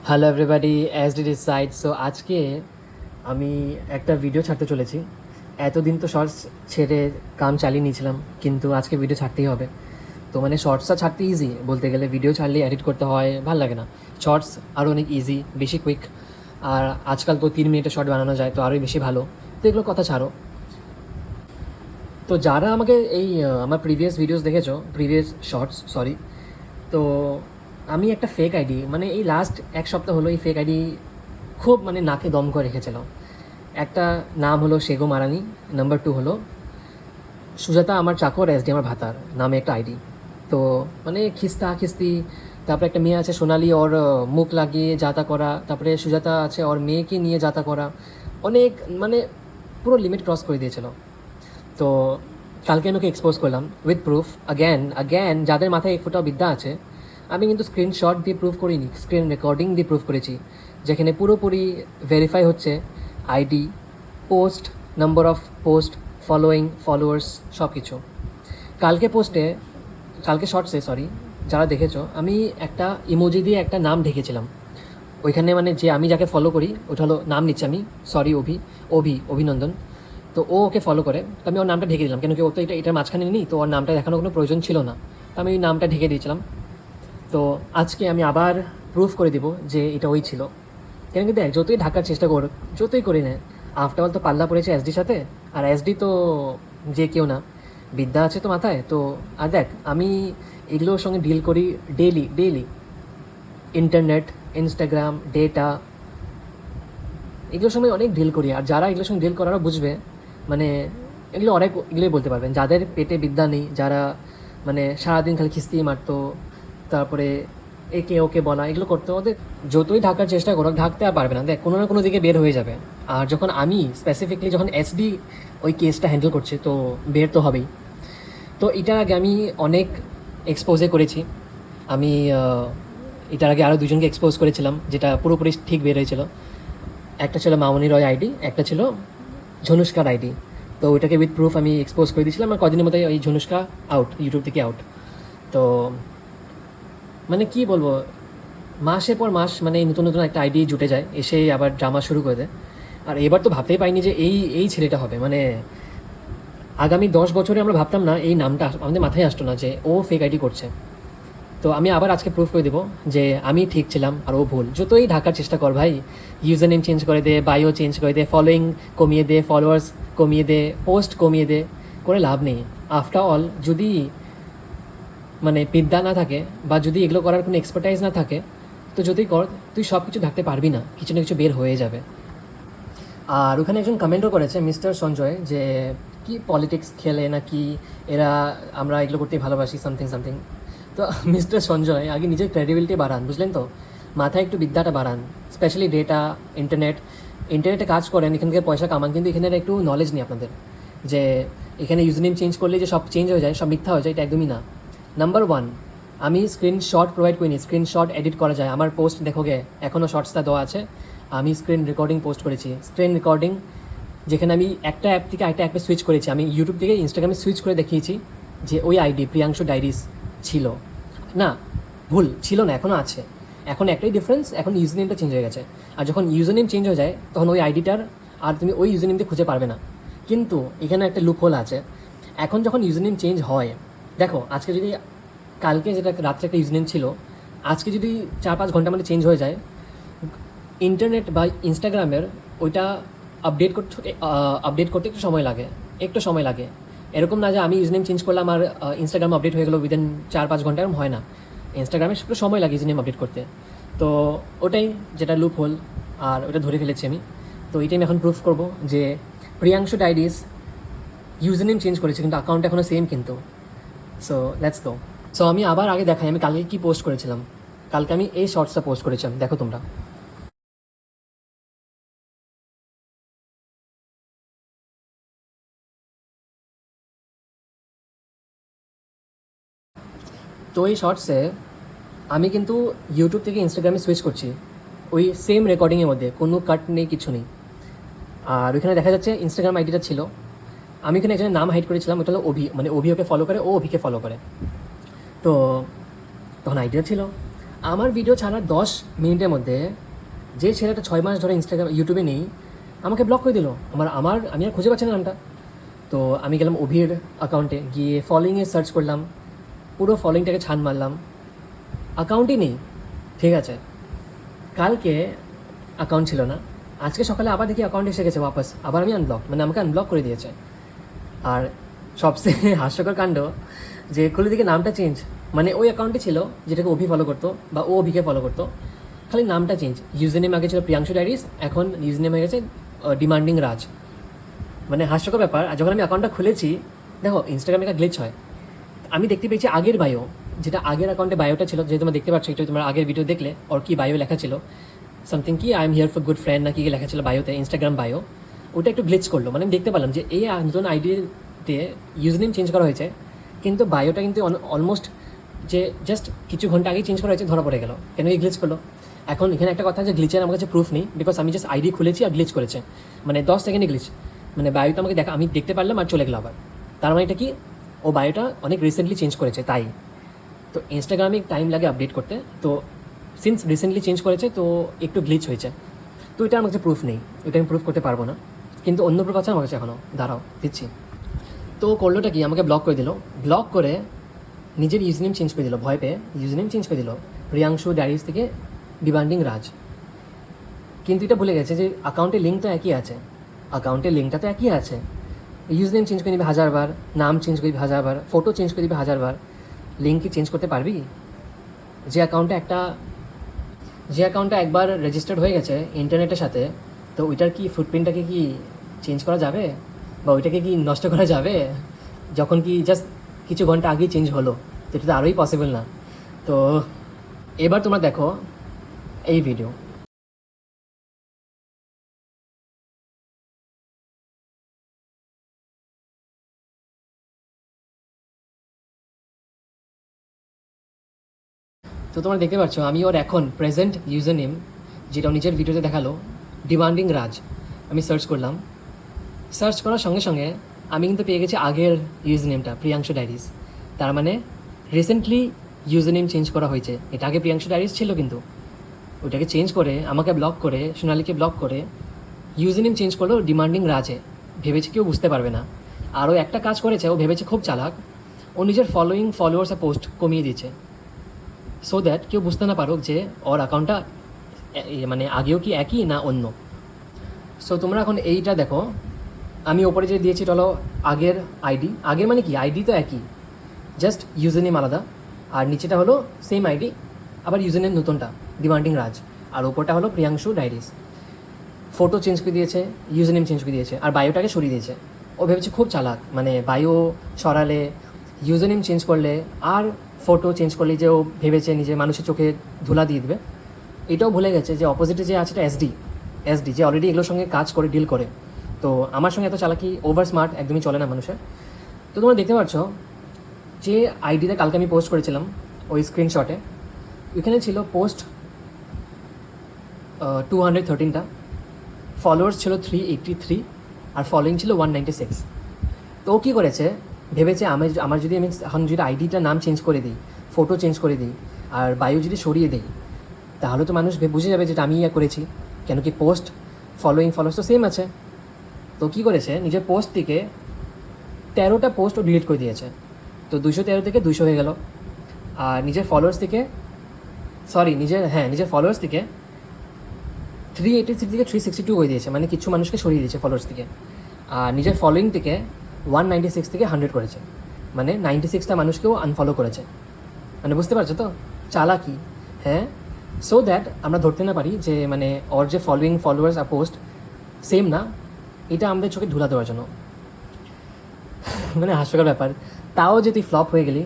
Hello everybody, as D decide. So আজকে আমি একটা ভিডিও ছাড়তে চলেছি। এতদিন তো শর্টস ছেড়ে কাম চালিয়ে নিয়েছিলাম, কিন্তু আজকে ভিডিও ছাড়তেই হবে। তো মানে শর্টসটা ছাড়তে ইজি বলতে গেলে, ভিডিও ছাড়লে এডিট করতে হয়, ভালো লাগে না। শর্টস আরও অনেক ইজি, বেশি কুইক। আর আজকাল তো 3 মিনিটে শর্ট বানানো যায়, তো আরোই বেশি ভালো। তো এগুলো কথা ছাড়ো। তো যারা আমাকে এই আমার প্রিভিয়াস ভিডিওস দেখেছো, প্রিভিয়াস শর্টস সরি, তো আমি একটা ফেক আইডি, মানে এই লাস্ট এক সপ্তাহ হলো এই ফেক আইডি খুব মানে নাকে দম করে রেখেছিল। একটা নাম হলো সেগো মারানি, নাম্বার 2 হলো সুজাতা আমার চাকর এসডি আমার ভাতার নামে একটা আইডি। তো মানে খিস্তা খিস্তি, তারপরে একটা মেয়ে আছে সোনালি, ওর মুখ লাগিয়ে যাতা করা, তারপরে সুজাতা আছে ওর মেয়েকে নিয়ে যাতা করা, অনেক মানে পুরো লিমিট ক্রস করে দিয়েছিল। তো কালকে আমি ওকে এক্সপোজ করলাম উইথ প্রুফ। অ্যাগেন যাদের মাথায় এক ফোঁটাও বিদ্যা আছে, আমি কিন্তু স্ক্রিনশট দিয়ে প্রুফ করিনি, স্ক্রিন রেকর্ডিং দিয়ে প্রুফ করেছি, যেখানে পুরোপুরি ভেরিফাই হচ্ছে ID, post, number of post, following, followers, সব কিছু। কালকে পোস্টে, কালকে শর্টসে সরি, যারা দেখেছো, আমি একটা ইমোজি দিয়ে একটা নাম ঢেকেছিলাম ওইখানে, মানে যে আমি যাকে ফলো করি ওটা হলো নাম নিচ্ছে আমি, সরি অভিনন্দন। তো ও ওকে ফলো করে, তো আমি ওর নামটা ঢেকে দিলাম, কেন কি ও তো এটার মাঝখানে নেই, তো ওর নামটা দেখানোর কোনো প্রয়োজন ছিল না, তো আমি ওই নামটা ঢেকে দিয়েছিলাম। তো আজকে আমি আবার প্রুফ করে দিব যে এটা ওই ছিল। কেন কি দেখ, যতই ঢাকার চেষ্টা কর, যতই করি না, আফটার অল তো পাল্লা পড়েছে এসডির সাথে। আর এসডি তো যে কেউ না, বিদ্যা আছে তো মাথায়। তো আর দেখ, আমি এগুলোর সঙ্গে ডিল করি daily daily. Internet, Instagram, data, এগুলোর সঙ্গে অনেক ডিল করি। আর যারা এগুলোর সঙ্গে ডিল করারও বুঝবে, মানে এগুলোই বলতে পারবেন, যাদের পেটে বিদ্যা নেই, যারা মানে সারাদিন খালি খিস্তি মারতো, তারপরে একে ওকে বলা, এগুলো করতে ওদের যতই ঢাকার চেষ্টা করো, ঢাকতে আর পারবে না। দেখ, কোনো না কোনো দিকে বের হয়ে যাবে। আর যখন আমি স্পেসিফিকলি যখন এসডি ওই কেসটা হ্যান্ডেল করছে, তো বের তো হবেই। তো এটার আগে আমি অনেক এক্সপোজে করেছি। আমি এটার আগে আরও দুজনকে এক্সপোজ করেছিলাম, যেটা পুরোপুরি ঠিক বের হয়েছিল। একটা ছিল মামনি রয় আইডি, একটা ছিল ঝনুষ্কার আইডি। তো ওইটাকে উইথ প্রুফ আমি এক্সপোজ করে দিয়েছিলাম, আর কদিনের মধ্যে ওই ঝনুষ্কা আউট, ইউটিউব থেকে আউট। তো মানে কি বলবো, মাসের পর মাস মানে নতুন নতুন একটা আইডি জুটে যায়, এসে আবার ড্রামা শুরু করে দেয়। আর এবার তো ভাবতেই পাইনি যে এই এই ছেলেটা হবে, মানে আগামী 10 বছরে আমরা ভাবতাম না, এই নামটা আমাদের মাথায় আসতো না যে ও ফেক আইডি করছে। তো আমি আবার আজকে প্রুফ করে দেবো যে আমি ঠিক ছিলাম আর ও ভুল। যতই ঢাকার চেষ্টা কর ভাই, ইউজার নেম চেঞ্জ করে দে, বায়ো চেঞ্জ করে দে, ফলোয়িং কমিয়ে দে, ফলোয়ার্স কমিয়ে দে, পোস্ট কমিয়ে দে, করে লাভ নেই। আফটার অল যদি মানে বিদ্যা না থাকে, বা যদি এগুলো করার কোনো এক্সপার্টাইজ না থাকে, তো যতই কর তুই সব কিছু ঢাকতে পারবি না, কিছু না কিছু বের হয়ে যাবে। আর ওখানে একজন কমেন্টও করেছে, মিস্টার সঞ্জয়, যে কি পলিটিক্স খেলে নাকি এরা, আমরা এগুলো করতেই ভালোবাসি, সামথিং সামথিং। তো মিস্টার সঞ্জয়, আগে নিজের ক্রেডিবিলিটি বাড়ান, বুঝলেন তো? মাথায় একটু বিদ্যাটা বাড়ান, স্পেশালি ডেটা, ইন্টারনেটে কাজ করেন, এখান থেকে পয়সা কামান, কিন্তু এখানে একটু নলেজ নেই আপনাদের, যে এখানে ইউজারনেম চেঞ্জ করলে যে সব চেঞ্জ হয়ে যায়, সব মিথ্যা হয়ে যায়, এটা একদমই না। নাম্বার 1, আমি স্ক্রিনশট প্রোভাইড করিনি, স্ক্রিনশট এডিট করা যায়। আমার পোস্ট দেখোগে, এখনও শর্টসটা দেওয়া আছে, আমি স্ক্রিন রেকর্ডিং পোস্ট করেছি। স্ক্রিন রেকর্ডিং যেখানে আমি একটা অ্যাপ থেকে একটা অ্যাপে সুইচ করেছি, আমি ইউটিউব থেকে ইনস্টাগ্রামে সুইচ করে দেখিয়েছি যে ওই আইডি প্রিয়াংশু ডায়েরিস ছিল না, ভুল ছিল না, এখনও আছে। এখন একটাই ডিফারেন্স, এখন ইউজার নেমটা চেঞ্জ হয়ে গেছে। আর যখন ইউজার নেম চেঞ্জ হয়ে যায়, তখন ওই আইডিটার আর তুমি ওই ইউজার নেম দিয়ে খুঁজে পারবে না। কিন্তু এখানে একটা লুপ হোল আছে। এখন যখন ইউজার নেম চেঞ্জ হয়, দেখো আজকে যদি, কালকে যেটা রাত্রে একটা ইউজার নেম ছিল, আজকে যদি 4-5 ঘন্টার মধ্যে চেঞ্জ হয়ে যায়, ইন্টারনেট বা ইনস্টাগ্রামের ওইটা আপডেট করতে একটু সময় লাগে। এরকম না যে আমি ইউজনেম চেঞ্জ করলাম আর ইনস্টাগ্রাম আপডেট হয়ে গেলো উইদিন 4-5 ঘন্টা, এরকম হয় না। ইনস্টাগ্রামে একটু সময় লাগে ইউজনেম আপডেট করতে। তো ওটাই যেটা লুপ হোল, আর ওটা ধরে ফেলেছি আমি। তো এইটাই আমি এখন প্রুফ করবো যে প্রিয়াংশু ডায়েরিস ইউজনেম চেঞ্জ করেছে, কিন্তু অ্যাকাউন্ট এখনও সেম কিন্তু। So let's go. সো আমি আবার আগে দেখাই, আমি কালকে কী পোস্ট করেছিলাম। কালকে আমি এই শর্টসটা পোস্ট করেছিলাম, দেখো তোমরা। তো এই শর্টসে আমি কিন্তু ইউটিউব থেকে ইনস্টাগ্রামে সুইচ করছি, ওই সেম রেকর্ডিংয়ের মধ্যে, কোনো কাট নেই, কিছু নেই। আর ওইখানে দেখা যাচ্ছে ইনস্টাগ্রাম আইডিটা ছিল, আমি এখানে একজনের নাম হাইড করেছিলাম, ওটা হলো অভি, মানে অভি ওকে ফলো করে, ও অভিকে ফলো করে। তো তখন আইডিয়া ছিল। আমার ভিডিও ছাড়ার 10 মিনিটের মধ্যে যে ছেলেটা 6 মাস ধরে ইনস্টাগ্রাম ইউটিউবে নেই আমাকে ব্লক করে দিল। আমি আর খুঁজে পাচ্ছি না নামটা। তো আমি গেলাম অভির অ্যাকাউন্টে, গিয়ে ফলোয়িংয়ে সার্চ করলাম, পুরো ফলোয়িংটাকে ছান মারলাম, অ্যাকাউন্টই নেই। ঠিক আছে, কালকে অ্যাকাউন্ট ছিল না, আজকে সকালে আবার দেখি অ্যাকাউন্ট এসে গেছে ওয়াপাস, আবার আমি আমাকে আনব্লক করে দিয়েছে। আর সবচেয়ে হাস্যকর কাণ্ড যে খুলে দিকে নামটা চেঞ্জ, মানে ওই অ্যাকাউন্টে ছিল যেটাকে অভি ফলো করতো বা ও অভিকে ফলো করতো, খালি নামটা চেঞ্জ। ইউজার নেম আগে ছিল প্রিয়াংশু ডায়েরিস, এখন ইউজার নেম হয়ে গেছে ডিমান্ডিং রাজ। মানে হাস্যকর ব্যাপার। আর যখন আমি অ্যাকাউন্টটা খুলেছি, দেখো ইনস্টাগ্রামে একটা গ্লিচ হয়, আমি দেখতে পেয়েছি আগের বায়ো, যেটা আগের অ্যাকাউন্টে বায়োটা ছিল, যেহেতু তোমরা দেখতে পাচ্ছ, একটু তোমার আগের ভিডিও দেখলে ওর কি বায়ো লেখা ছিল, সামথিং কি I am here for good friend না কি লেখা ছিল বায়োতে, ইনস্টাগ্রাম বায়ো, ওটা একটু গ্লিচ করলো। মানে আমি দেখতে পেলাম যে এই নতুন আইডিতে ইউজার নেম চেঞ্জ করা হয়েছে, কিন্তু বায়োটা কিন্তু অলমোস্ট যে জাস্ট কিছু ঘন্টা আগেই চেঞ্জ করা হয়েছে ধরা পড়ে গেল। কেন এই গ্লিচ করলো? এখন এখানে একটা কথা যে গ্লিচের আমার কাছে প্রুফ নেই, বিকজ আমি জাস্ট আইডি খুলেছি আর গ্লিচ করেছে, মানে 10 সেকেন্ডে গ্লিচ, মানে বায়োটা আমাকে আমি দেখতে পারলাম আর চলে গেলো আবার। তার মানে এটা কি, ও বায়োটা অনেক রিসেন্টলি চেঞ্জ করেছে তাই। তো ইনস্টাগ্রামে টাইম লাগে আপডেট করতে, তো সিন্স রিসেন্টলি চেঞ্জ করেছে তো একটু গ্লিচ হয়েছে। তো এটা আমার কাছে প্রুফ নেই, এটা আমি প্রুফ করতে পারবো না, কিন্তু অন্য প্রুফ আছে আমার কাছে এখনও, দাঁড়াও দিচ্ছি। তো করলোটা কি, আমাকে ব্লক করে দিল, ব্লক করে নিজের ইউজনেম চেঞ্জ করে দিল, ভয় পেয়ে ইউজনেম চেঞ্জ করে দিল প্রিয়াংশু ডায়েরিজ থেকে ডিমান্ডিং রাজ। কিন্তু এটা ভুলে গেছে যে অ্যাকাউন্টের লিঙ্ক তো একই আছে, অ্যাকাউন্টের লিঙ্কটা তো একই আছে। ইউজ নেম চেঞ্জ করে দিবি 1000 বার, নাম চেঞ্জ করে দিবি 1000 বার, ফটো চেঞ্জ করে দিবি 1000 বার, লিঙ্ক কি চেঞ্জ করতে পারবি? যে অ্যাকাউন্টটা একবার রেজিস্টার্ড হয়ে গেছে ইন্টারনেটের সাথে, তো ওইটার কি ফুটপ্রিন্টটাকে কি চেঞ্জ করা যাবে, বা ওইটাকে কি নষ্ট করা যাবে যখন কি জাস্ট কিছু ঘন্টা আগেই চেঞ্জ হলো? তো এটা তো আরোই পসিবল না। তো এবার তোমরা দেখো এই ভিডিও। তো তোমরা দেখতে পাচ্ছ আমি ওর এখন প্রেজেন্ট ইউজার নেম, যেটা নিজের ভিডিওতে দেখালো ডিমান্ডিং রাজ, আমি সার্চ করলাম, সার্চ করার সঙ্গে সঙ্গে আমি কিন্তু পেয়ে গেছি আগের ইউজার নেমটা প্রিয়াংশু ডায়েরিস। তার মানে রিসেন্টলি ইউজার নেম চেঞ্জ করা হয়েছে। এটা আগে প্রিয়াংশু ডায়েরিস ছিল, কিন্তু ওইটাকে চেঞ্জ করে আমাকে ব্লক করে, সোনালিকে ব্লক করে ইউজার নেম চেঞ্জ করলো ডিমান্ডিং রাজে। ভেবেছে কেউ বুঝতে পারবে না। আরও একটা কাজ করেছে, ও ভেবেছে খুব চালাক, ও নিজের ফলোয়ার্স আর পোস্ট কমিয়ে দিয়েছে, সো দ্যাট কেউ বুঝতে না পারুক যে ওর অ্যাকাউন্টটা মানে আগেও কি একই না অন্য। সো তোমরা এখন এইটা দেখো, আমি ওপরে যে দিয়েছি এটা হলো আগের আইডি, আগের মানে কি আইডি তো একই, জাস্ট ইউজার নেম আলাদা, আর নিচেটা হলো সেম আইডি, আবার ইউজার নেম নতুনটা ডিমান্ডিং রাজ, আর ওপরটা হলো প্রিয়াংশু ডায়েরিস। ফটো চেঞ্জ করে দিয়েছে, ইউজার নেম চেঞ্জ করে দিয়েছে, আর বায়োটাকে সরিয়ে দিয়েছে। ও ভেবেছে খুব চালাক, মানে বায়ো সরালে, ইউজার নেম চেঞ্জ করলে আর ফটো চেঞ্জ করলে যে ও ভেবেছে নিজে মানুষের চোখে ধুলা দিয়ে দেবে। এটাও ভুলে গেছে যে অপোজিটে যে আছে এটা এসডি যে অলরেডি এগুলোর সঙ্গে কাজ করে, ডিল করে। তো আমার সঙ্গে এত চালাকি, ওভার স্মার্ট একদমই চলে না মানুষের। তো তোমরা দেখতে পাচ্ছ যে আইডিতে কালকে আমি পোস্ট করেছিলাম ওই স্ক্রিনশটে, ওইখানে ছিল পোস্ট 213টা, ফলোয়ার্স ছিল 383, আর ফলোয়িং ছিল 196। তো ও কী করেছে, ভেবেছে আমার যদি আমি এখন যদি আইডিটার নাম চেঞ্জ করে দিই, ফটো চেঞ্জ করে দিই, আর বায়ো যদি সরিয়ে দিই, তাহলে তো মানুষ বুঝে যাবে যেটা আমি করেছি, কেন কি পোস্ট ফলোয়ার্স তো সেম আছে। তো কী করেছে, নিজের পোস্ট থেকে 13টা পোস্ট ও ডিলিট করে দিয়েছে, তো 213 থেকে 200 হয়ে গেল। আর নিজের ফলোয়ার্স থেকে নিজের ফলোয়ার্স থেকে 383 থেকে 362 হয়ে দিয়েছে, মানে কিছু মানুষকে সরিয়ে দিয়েছে ফলোয়ার্স থেকে। আর নিজের ফলোয়িং থেকে 196 থেকে 100 করেছে, মানে 96টা মানুষকেও আনফলো করেছে। মানে বুঝতে পারছো তো চালাকি? হ্যাঁ, সো দ্যাট আমরা ধরতে না পারি যে মানে ওর যে ফলোয়ার্স আর পোস্ট সেম না, এটা আমাদের চোখে ধুলা দেওয়ার জন্য। মানে হাস্যকর ব্যাপার। তাও যে তুই ফ্লপ হয়ে গেলি,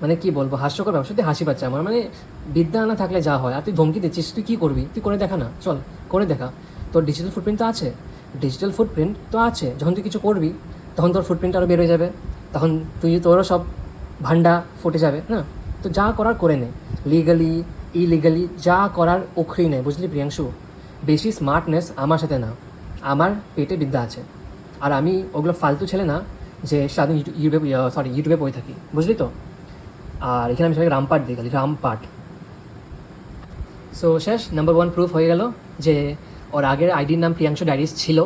মানে কি বলবো, হাস্যকর ব্যাপার, সত্যি হাসি পাচ্ছে আমার। মানে বিদ্যা না থাকলে যা হয়, আর তুই ধমকি দিচ্ছিস, তুই কী করবি? তুই করে দেখা না, চল করে দেখা। তোর ডিজিটাল ফুটপ্রিন্ট তো আছে, যখন তুই কিছু করবি তখন তোর ফুটপ্রিন্ট আরও বেরোয় যাবে, তখন তোরও সব ভান্ডা ফুটে যাবে না। তো যা করার করে নে, লিগালি ইলিগালি যা করার ওখরি নে, বুঝলি প্রিয়াংশু? বেশি স্মার্টনেস আমার সাথে না, আমার পেটে বিদ্যা আছে, আর আমি ওগুলো ফালতু ছেলে না যে সারাদিন ইউটিউবে পড়ে থাকি, বুঝলি তো? আর এখানে আমি সবাই রামপাট দিয়ে গেলি, রামপাট, সো শেষ, নাম্বার 1 প্রুফ হয়ে গেল যে ওর আগের আইডির নাম প্রিয়াংশু ডায়েরিস ছিল।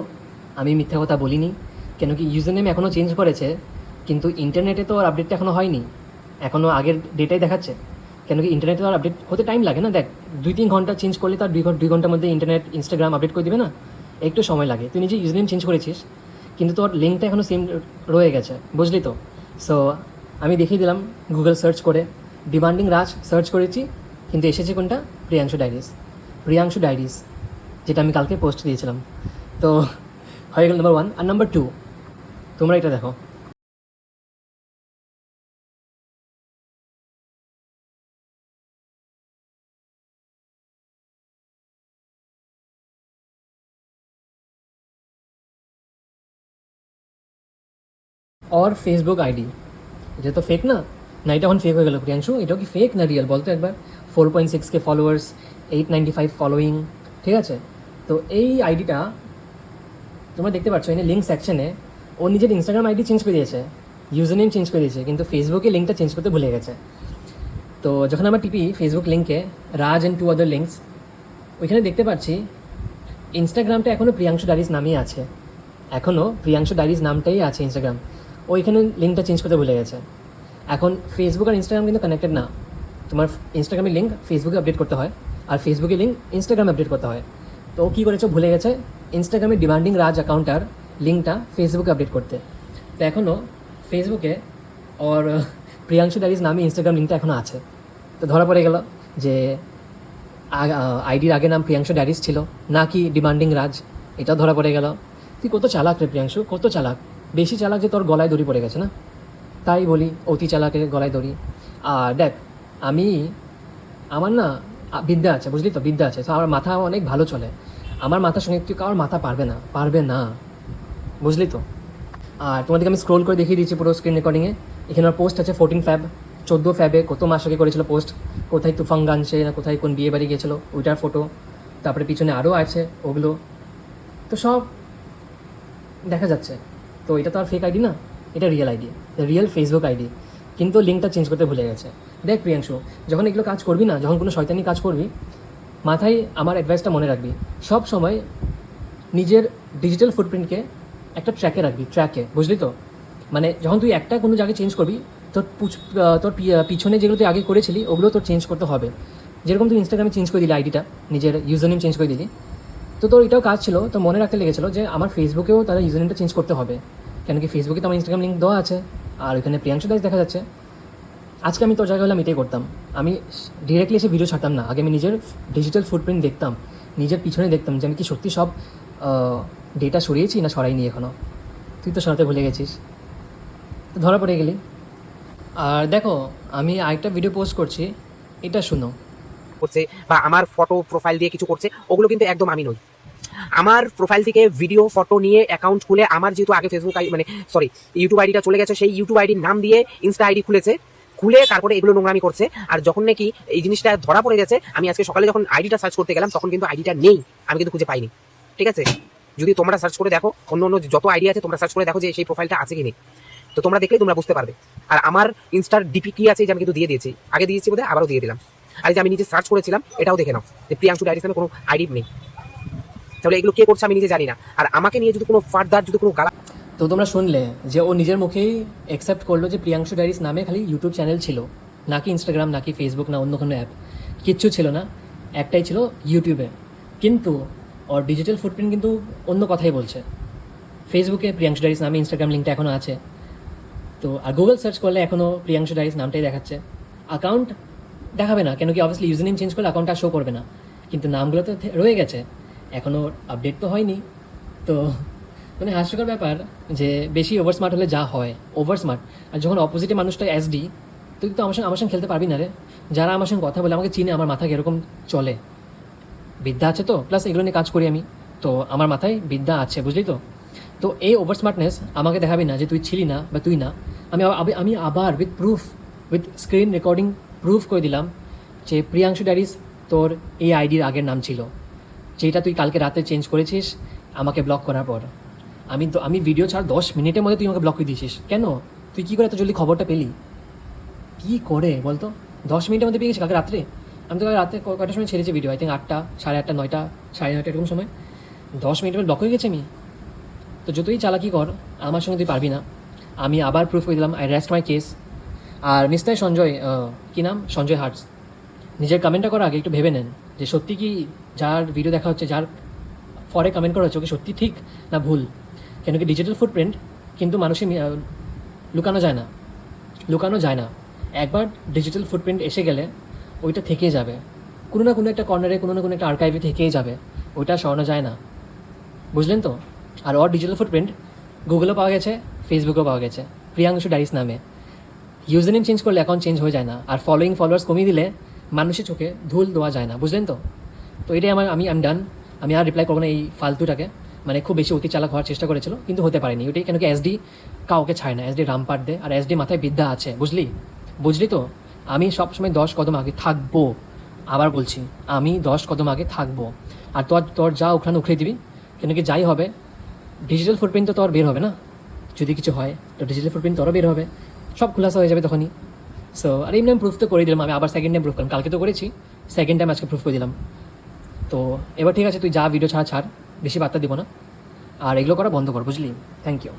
আমি মিথ্যা কথা বলিনি, কেন কি ইউজার নেম এখনও চেঞ্জ করেছে, কিন্তু ইন্টারনেটে তো ওর আপডেটটা এখনও হয়নি, এখনও আগের ডেটাই দেখাচ্ছে। কেন কি ইন্টারনেটে তো আর আপডেট হতে টাইম লাগে না, দেখ 2-3 ঘন্টা চেঞ্জ করলে তার 2 ঘন্টার মধ্যে ইন্টারনেট ইনস্টাগ্রাম আপডেট করে দেবে না, একটু সময় লাগে। তুই নিজে ইউজার নেম চেঞ্জ করেছিস, কিন্তু তোর লিঙ্কটা এখনও সেম রয়ে গেছে, বুঝলি তো। সো আমি দেখিয়ে দিলাম গুগল সার্চ করে, ডিমান্ডিং রাজ সার্চ করেছি, কিন্তু এসেছে কোনটা, প্রিয়াংশু ডায়েরিস, যেটা আমি কালকে পোস্ট দিয়েছিলাম। তো হয়ে গেল নাম্বার 1। আর নাম্বার 2, তোমরা এটা দেখো, और ফেসবুক আইডি, এটা তো ফেক না, না এটা এখন ফেক হয়ে গেল প্রিয়াংশু, এটাও কি ফেক না রিয়েল বলতো একবার। 4.6K ফলোয়ার্স, 895 ফলোয়িং, ঠিক আছে। তো এই আইডিটা তোমরা দেখতে পাচ্ছ এখানে লিঙ্ক সেকশনে ও নিজের ইনস্টাগ্রাম আইডি চেঞ্জ করে দিয়েছে, ইউজার নেম চেঞ্জ করে দিয়েছে, কিন্তু ফেসবুকে লিঙ্কটা চেঞ্জ করতে ভুলে গেছে। তো যখন আমরা টিপি ফেসবুক লিঙ্কে রাজ অ্যান্ড 2 আদার লিঙ্কস, ওইখানে দেখতে পাচ্ছি ইনস্টাগ্রামটা এখনও প্রিয়াংশু ডায়েরিস নামেই আছে, এখনও প্রিয়াংশু ডায়েরিস নামটাই আছে ইনস্টাগ্রাম। ওইখানে লিঙ্কটা চেঞ্জ করতে ভুলে গেছে। এখন ফেসবুক আর ইনস্টাগ্রাম কিন্তু কানেক্টেড না, তোমার ইনস্টাগ্রামের লিঙ্ক ফেসবুকে আপডেট করতে হয়, আর ফেসবুকের লিঙ্ক ইনস্টাগ্রামে আপডেট করতে হয়। তো ও কী করেছে, ভুলে গেছে ইনস্টাগ্রামের ডিমান্ডিং রাজ অ্যাকাউন্টার লিঙ্কটা ফেসবুকে আপডেট করতে। তো এখনও ফেসবুকে ওর প্রিয়াংশু ডায়েরিস নামে ইনস্টাগ্রাম লিঙ্কটা এখনও আছে। তো ধরা পড়ে গেল যে আইডির আগে নাম প্রিয়াংশু ডায়েরিস ছিল, না কি ডিমান্ডিং রাজ, এটাও ধরা পড়ে গেল। তুই কত চালাক রে প্রিয়াংশু, কত চালাক, বেশি চালাক যে তোর গলায় দড়ি পড়ে গেছে না, তাই বলি অতি চালাকের গলায় দড়ি। আর দেখ আমার না বিদ্যা আছে, বুঝলি তো, বিদ্যা আছে। তো আমার মাথা অনেক ভালো চলে, আমার মাথার সঙ্গে তুই কারোর মাথা পারবে না, বুঝলি তো। আর তোমাদেরকে আমি স্ক্রোল করে দেখিয়ে দিচ্ছি পুরো স্ক্রিন রেকর্ডিংয়ে। এখানে আমার পোস্ট আছে 14 ফেব, 14 ফেবে, কত মাস আগে করেছিল পোস্ট, কোথায় তুফান গানছে না কোথায় কোন বিয়ে বাড়ি গিয়েছিলো ওইটার ফটো, তারপরে পিছনে আরও আছে ওগুলো, তো সব দেখা যাচ্ছে। তো এটা তো আর ফেক আইডি না, এটা real ID, real Facebook ID, কিন্তু লিঙ্কটা চেঞ্জ করতে ভুলে গেছে। দেখ প্রিয়াংশু, যখন এগুলো কাজ করবি না, যখন কোনো শয়তানি কাজ করবি, মাথায় আমার অ্যাডভাইসটা মনে রাখবি, সব সময় নিজের ডিজিটাল ফুটপ্রিন্টকে একটা ট্র্যাকে, বুঝলি তো। মানে যখন তুই একটা কোনো জায়গায় চেঞ্জ করবি, তোর পিছনে যেগুলো তুই আগে করেছিলি ওগুলো তোর চেঞ্জ করতে হবে। যেরকম তুই ইনস্টাগ্রামে চেঞ্জ করে দিলি আইডিটা, নিজের ইউজার নেম চেঞ্জ করে দিলি, তো তোর এটাও কাজ ছিল, তো মনে রাখতে লেগেছিলো যে আমার ফেসবুকেও তাদের ইউজার নেমটা চেঞ্জ করতে হবে, কেন কি ফেসবুকে তো আমার ইনস্টাগ্রাম লিঙ্ক দেওয়া আছে, আর ওখানে প্রিয়াংশু দাস দেখা যাচ্ছে। আজকে আমি তোর জায়গায় হলাম এটাই করতাম, আমি ডিরেক্টলি এসে ভিডিও ছাড়তাম না, আগে আমি নিজের ডিজিটাল ফুটপ্রিন্ট দেখতাম, নিজের পিছনে দেখতাম যে আমি কি সত্যি সব ডেটা সরিয়েছি না সরাইনি এখনও। তুই তো সরাতে ভুলে গেছিস, তো ধরা পড়ে গেলি। আর দেখো, আমি আরেকটা ভিডিও পোস্ট করছি, এটা শুনো। করছে বা আমার ফটো প্রোফাইল দিয়ে কিছু করছে, ওগুলো কিন্তু একদম আমি নই। আমার প্রোফাইল থেকে ভিডিও ফটো নিয়ে অ্যাকাউন্ট খুলে, আমার যেহেতু আগে ফেসবুক মানে সরি ইউটিউব আইডিটা চলে গেছে, সেই ইউটিউব আইডির নাম দিয়ে ইনস্টা আইডি খুলে তারপরে এগুলো নোংরামি করছে। আর যখন নাকি এই জিনিসটা ধরা পড়ে গেছে, আমি আজকে সকালে যখন আইডিটা সার্চ করতে গেলাম, তখন কিন্তু আইডিটা নেই, আমি কিন্তু খুঁজে পাইনি। ঠিক আছে, যদি তোমরা সার্চ করে দেখো, অন্য যত আইডি আছে তোমরা সার্চ করে দেখো যে সেই প্রোফাইলটা আছে কি নেই, তো তোমরা দেখলে তোমরা বুঝতে পারবে। আর আমার ইনস্টার ডিপি কি আছে যে আমি কিন্তু দিয়ে দিয়েছি, আগে দিয়েছি বোধহয়, আবারও দিয়ে দিলাম। আর যে আমি নিজে সার্চ করেছিলাম এটাও দেখে নাও যে প্রিয়াংশু ডায়েরিস নামে কোনো আইডি নেই। তাহলে এগুলো কে করছে আমি নিজে জানি না। আর আমাকে নিয়ে যদি কোনো ফার্দার যদি কোনো গালা, তো তোমরা শুনলে যে ও নিজের মুখেই অ্যাকসেপ্ট করলো যে প্রিয়াংশু ডায়েরিস নামে খালি ইউটিউব চ্যানেল ছিল, নাকি ইনস্টাগ্রাম, নাকি ফেসবুক, না অন্য কোনো অ্যাপ, কিচ্ছু ছিল না, একটাই ছিল ইউটিউবে। কিন্তু ওর ডিজিটাল ফুটপ্রিন্ট কিন্তু অন্য কথাই বলছে। ফেসবুকে প্রিয়াংশু ডায়েরিস নামে ইনস্টাগ্রাম লিঙ্কটা এখনও আছে, তো আর গুগল সার্চ করলে এখনও প্রিয়াংশু ডায়েরিস নামটাই দেখাচ্ছে। অ্যাকাউন্ট দেখাবে না, কেন কি অবভিয়াসলি ইউজার নেম চেঞ্জ করলে অ্যাকাউন্টটা শো করবে না, কিন্তু নামগুলো তো রয়ে গেছে, এখনও আপডেট তো হয়নি। তো মানে হাস্যকর ব্যাপার যে বেশি ওভার স্মার্ট হলে যা হয়, ওভার স্মার্ট। আর যখন অপোজিটে মানুষটা এসডি, তুই তো আমার সঙ্গে খেলতে পারবি না রে। যারা আমার সঙ্গে কথা বলে, আমাকে চিনে, আমার মাথায় এরকম চলে, বিদ্যা আছে তো, প্লাস এগুলো নিয়ে কাজ করি আমি, তো আমার মাথায় বিদ্যা আছে, বুঝলি তো। তো এই ওভার স্মার্টনেস আমাকে দেখাবি না যে তুই ছিলি না বা তুই না। আমি আবার উইথ স্ক্রিন রেকর্ডিং প্রুফ করে দিলাম যে প্রিয়াংশু ডায়েরিস তোর এই আইডির আগের নাম ছিল, যেটা তুই কালকে রাতে চেঞ্জ করেছিস আমাকে ব্লক করার পর। আমি ভিডিও ছাড় 10 মিনিটের মধ্যে তুই আমাকে ব্লক করে দিয়েছিস, কেন? তুই কী করে এত জলদি খবরটা পেলি? কী করে বলতো? 10 মিনিটের মধ্যে পেয়ে গেছিস কালকে রাত্রে? আমি তো কাল রাতে কয়টার সময় ছেড়েছি ভিডিও, আই থিঙ্ক 8টা, 8:30, 9টা, 9:30 এরকম সময়। 10 মিনিটের ব্লক হয়ে গেছে আমি। তো যতই চালাকি কর, আমার সঙ্গে তুই পারবি না। আমি আবার প্রুফ করে দিলাম, আই রেস্ট মাই কেস। আর মিস্টার সঞ্জয়, কী নাম, সঞ্জয় হার্টস, নিজের কমেন্টটা করার আগে একটু ভেবে নেন যে সত্যি কি যার ভিডিও দেখা হচ্ছে, যার ফরে কমেন্ট করা হচ্ছে, ওকে সত্যি ঠিক না ভুল। কেন কি ডিজিটাল ফুটপ্রিন্ট কিন্তু মানুষের লুকানো যায় না, লুকানো যায় না। একবার ডিজিটাল ফুটপ্রিন্ট এসে গেলে ওইটা থেকেই যাবে, কোনো না কোনো একটা কর্নারে, কোনো না কোনো একটা আর্কাইভে থেকেই যাবে, ওইটা সরানো যায় না, বুঝলেন তো? আর ওর ডিজিটাল ফুটপ্রিন্ট গুগলেও পাওয়া গেছে, ফেসবুকেও পাওয়া গেছে, প্রিয়াংশু ডাইস নামে। ইউজার নেম চেঞ্জ করলে অ্যাকাউন্ট চেঞ্জ হয়ে যায় না, আর ফলোয়ার্স কমিয়ে দিলে মানুষের চোখে ধুল দেওয়া যায় না, বুঝলেন তো? তো এটাই আমি ডান। আমি আর রিপ্লাই করবো না এই ফালতুটাকে, মানে খুব বেশি অতি চালাক হওয়ার চেষ্টা করেছিল কিন্তু হতে পারেনি ওইটাই। কেন কি এসডি কাউকে ছাড়ে না, এসডি রামপাট দে, আর এসডি মাথায় বিদ্যা আছে, বুঝলি তো? আমি সবসময় 10 কদম আগে থাকবো, আবার বলছি, আমি 10 কদম আগে থাকবো। আর তোর যা ওখানে উখড়ে দিবি, কেন কি যাই হবে, ডিজিটাল ফুটপ্রিন্ট তো তোর বের হবে না। যদি কিছু হয় তো ডিজিটাল ফুটপ্রিন্ট তোরও বের হবে, সব খুলাসা হয়ে যাবে তখনই। সো আর এমনি আমি প্রুফ তো করে দিলাম, আমি আবার সেকেন্ড টাইম প্রুফ করলাম, কালকে তো করেছি, সেকেন্ড টাইম আজকে প্রুফ করে দিলাম। তো এবার ঠিক আছে, তুই যা ভিডিও ছাড়, বেশি বার্তা দিব না, আর এগুলো করা বন্ধ কর, বুঝলি? Thank you.